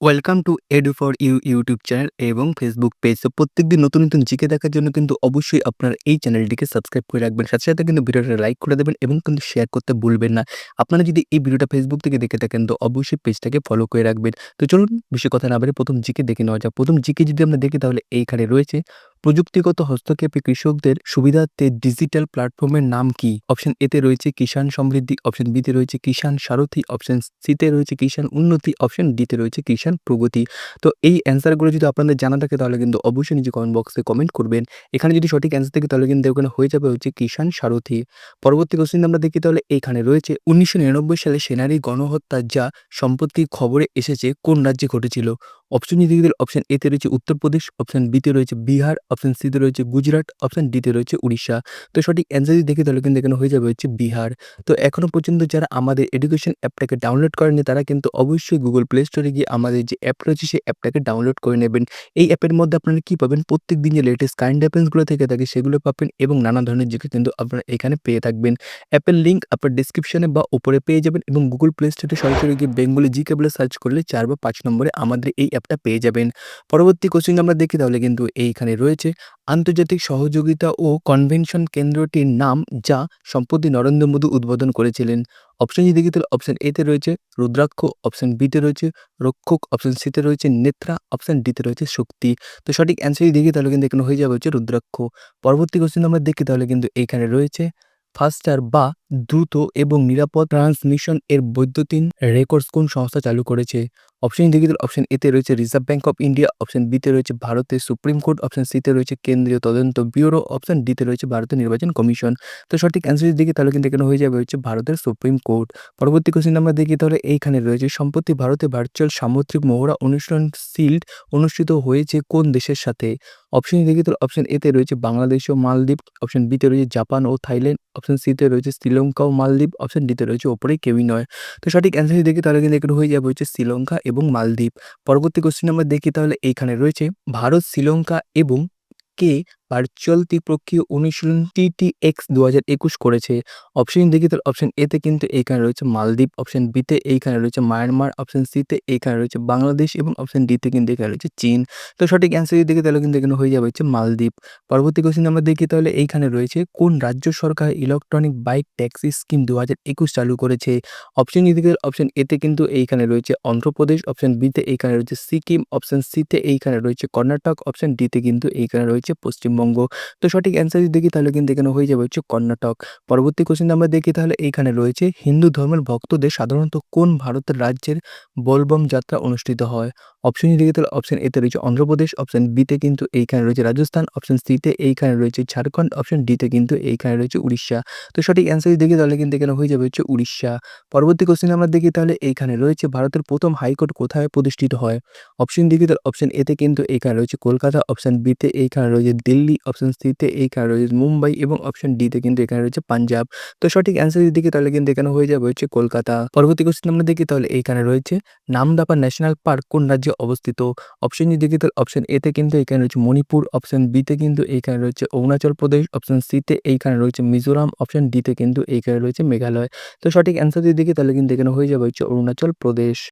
Welcome to edu for you YouTube channel এবং Facebook page. তো প্রত্যেকদিন নতুন জিকে দেখার জন্য কিন্তু অবশ্যই আপনারা এই চ্যানেলটিকে সাবস্ক্রাইব করে রাখবেন। সাথে কিন্তু ভিডিওটা লাইক করে দেবেন এবং কিন্তু শেয়ার করতে ভুলবেন না। আপনারা যদি এই ভিডিওটা ফেসবুক থেকে দেখে থাকেন তো অবশ্যই পেজটাকে ফলো করে রাখবেন। তো চলুন বেশি কথা না বাড়িয়ে ১ম জিকে দেখে নেওয়া যাক। ১ম জিকে যদি আমরা দেখি তাহলে এইখানে রয়েছে, প্রযুক্তিগত হস্তক্ষেপে কৃষকদের সুবিধার্থে ডিজিটাল প্ল্যাটফর্মের নাম কি? অপশন এ তে রয়েছে কিষান সমৃদ্ধি, অপশন বি তে রয়েছে কিষান সারথি, অপশন সি তে রয়েছে কিষান উন্নতি, অপশন ডি তে রয়েছে কিষান প্রগতি। তো এই অ্যান্সারগুলো যদি আপনাদের জানা থাকে তাহলে কিন্তু অবশ্যই নিচে কমেন্ট বক্সে কমেন্ট করবেন। এখানে যদি সঠিক অ্যান্সার থাকে তাহলে কিন্তু ওখানে হয়ে যাবে হচ্ছে কিষান সারথি। পরবর্তী কোশ্চেন আমরা দেখি তাহলে এইখানে রয়েছে ১৯৯৯ সালে সেনারী গণহত্যা যা সম্প্রতি খবরে এসেছে কোন রাজ্যে ঘটেছিল? অপশন যদি দিলে অপশন এ তে রয়েছে উত্তরপ্রদেশ, অপশন বি তে রয়েছে বিহার, অপশন সি তে রয়েছে গুজরাট, অপশন ডি তে রয়েছে উড়িষ্যা। তো সঠিক অ্যান্সার যদি দেখি তাহলে কিন্তু এখানে হয়ে যাবে হচ্ছে বিহার। তো এখনো পর্যন্ত যারা আমাদের এডুকেশন অ্যাপটাকে ডাউনলোড করেনি তারা কিন্তু অবশ্যই গুগল প্লে স্টোরে গিয়ে আমাদের যে অ্যাপ রয়েছে সেই অ্যাপটাকে ডাউনলোড করে নেবেন। এই অ্যাপের মধ্যে আপনারা কি পাবেন? প্রত্যেকদিন যে লেটেস্ট কারেন্ট অ্যাফেয়ার্সগুলো থেকে থাকে সেগুলো পাবেন এবং নানা ধরনের জিকে কিন্তু আপনারা এখানে পেয়ে থাকবেন। অ্যাপের লিঙ্ক আপনার ডেসক্রিপশনে বা উপরে পেয়ে যাবেন এবং গুগল প্লে স্টোরে সরাসরি গিয়ে বেঙ্গলি জিকে বলে সার্চ করলে ৪ বা ৫ নম্বরে আমাদের এই অ্যাপটা পেয়ে যাবেন। পরবর্তী কোশ্চেন আমরা দেখি তাহলে কিন্তু এইখানে রয়েছে আন্তর্জাতিক সহযোগিতা ও কনভেনশন কেন্দ্রটির নাম যা সম্প্রতি নরেন্দ্র মোদী উদ্বোধন করেছিলেন। অপশন যদি দেখি তাহলে অপশন এ তে রয়েছে রুদ্রাক্ষ, অপশন বি তে রয়েছে রক্ষক, অপশন সি তে রয়েছে নেত্রা, অপশন ডি তে রয়েছে শক্তি। তো সঠিক অ্যান্সার যদি দেখি তাহলে কিন্তু এখানে হয়ে যাবে হচ্ছে রুদ্রাক্ষ। পরবর্তী কোশ্চেন আমরা দেখি তাহলে কিন্তু এইখানে রয়েছে ফাস্টার বা দ্রুত এবং নিরাপদ ট্রান্সমিশন এর বৈদ্যুতিন রেকর্ডস কোন সংস্থা চালু করেছে? অপশন দেখি তাহলে অপশন এ তে রয়েছে reserve bank of India, option B তে রয়েছে ভারতের সুপ্রিম কোর্ট, অপশন সি তে রয়েছে কেন্দ্রীয় তদন্ত ব্যুরো, অপশন ডি তে রয়েছে ভারতের নির্বাচন কমিশন। তো সঠিক অ্যান্সার যদি দেখি তাহলে কিন্তু এখানে হয়ে যাবে হচ্ছে ভারতের সুপ্রিম কোর্ট। পরবর্তী কোশ্চেন আমরা দেখি তাহলে এইখানে রয়েছে সম্প্রতি ভারতে ভার্চুয়াল সামুদ্রিক মহড়া অনুষ্ঠান শিল্ড অনুষ্ঠিত হয়েছে কোন দেশের সাথে? অপশন দেখি তাহলে অপশন এ তে রয়েছে বাংলাদেশ ও মালদ্বীপ, অপশন বি তে রয়েছে জাপান ও থাইল্যান্ড, অপশন সি তে রয়েছে শ্রীলঙ্কা ও মালদ্বীপ, অপশন ডি তে রয়েছে ওপরে কেউই নয়। তো সঠিক অ্যান্সার যদি দেখি তাহলে কিন্তু এখানে হয়ে যাবে হচ্ছে শ্রীলঙ্কা এবং মালদ্বীপ। পরবর্তী কোশ্চেন আমরা দেখি তাহলে এইখানে রয়েছে ভারত, শ্রীলঙ্কা এবং কে ভার্চুয়াল ত্রিপক্ষীয় অনুশীলন টিটিএক্স ২০২১ করেছে? অপশন দেখি তাহলে অপশন এ তে কিন্তু এইখানে রয়েছে মালদ্বীপ, অপশন বি তে এইখানে রয়েছে মায়ানমার, অপশন সি তে এইখানে রয়েছে বাংলাদেশ এবং অপশন ডি তে কিন্তু এখানে রয়েছে চীন। তো সঠিক অ্যান্সার যদি দেখি তাহলে কিন্তু এখানে হয়ে যাবে হচ্ছে মালদ্বীপ। পরবর্তী কোশ্চেন আমরা দেখি তাহলে এইখানে রয়েছে কোন রাজ্য সরকার ইলেকট্রনিক বাইক ট্যাক্সি স্কিম ২০২১ চালু করেছে? অপশন যদি দেখি অপশন এ তে কিন্তু এইখানে রয়েছে অন্ধ্রপ্রদেশ, অপশন বি তে এইখানে রয়েছে সিকিম, অপশন সি তে এইখানে রয়েছে কর্ণাটক, অপশন ডি তে কিন্তু এইখানে রয়েছে পশ্চিমবঙ্গ। তো সঠিক অ্যান্সার যদি দেখি তাহলে কিন্তু এখানে হয়ে যাবে হচ্ছে কর্ণাটক। পরবর্তী কোশ্চেন আমরা দেখি তাহলে এইখানে রয়েছে হিন্দু ধর্মের ভক্তদের সাধারণত কোন ভারতের রাজ্যের বোলবম যাত্রা অনুষ্ঠিত হয়? অপশন যদি দেখি তাহলে অপশন এ তে রয়েছে অন্ধ্রপ্রদেশ, অপশন বি তে কিন্তু এইখানে রয়েছে রাজস্থান, অপশন সি তে এইখানে রয়েছে ঝাড়খণ্ড, অপশন ডি তে কিন্তু এইখানে রয়েছে উড়িষ্যা। তো সঠিক অ্যান্সার যদি দেখি তাহলে কিন্তু এখানে হয়ে যাবে হচ্ছে উড়িষ্যা। পরবর্তী কোশ্চেন আমরা দেখি তাহলে এইখানে রয়েছে ভারতের প্রথম হাইকোর্ট কোথায় প্রতিষ্ঠিত হয়? অপশন দেখি তাহলে অপশন এ তে কিন্তু এইখানে রয়েছে কলকাতা, অপশন বি তে এইখানে রয়েছে দিল্লি, অপশন সি তে এইখানে রয়েছে মুম্বাই এবং অপশন ডি তে কিন্তু এখানে রয়েছে পাঞ্জাব। তো সঠিক অ্যান্সার যদি দেখি তাহলে কিন্তু এখানে হয়ে যাবে হচ্ছে কলকাতা। পরবর্তী কোশ্চেন আমরা দেখি তাহলে এইখানে রয়েছে নামদাফা ন্যাশনাল পার্ক কোন রাজ্যে অবস্থিত? অপশন যদি দেখি তাহলে অপশন এ তে কিন্তু এখানে রয়েছে মণিপুর, অপশন বি তে কিন্তু এইখানে রয়েছে অরুণাচল প্রদেশ, অপশন সি তে এইখানে রয়েছে মিজোরাম, অপশন ডি তে কিন্তু এইখানে রয়েছে মেঘালয়। তো সঠিক অ্যান্সার যদি দেখি তাহলে কিন্তু এখানে হয়ে যাবে হচ্ছে অরুণাচল প্রদেশ।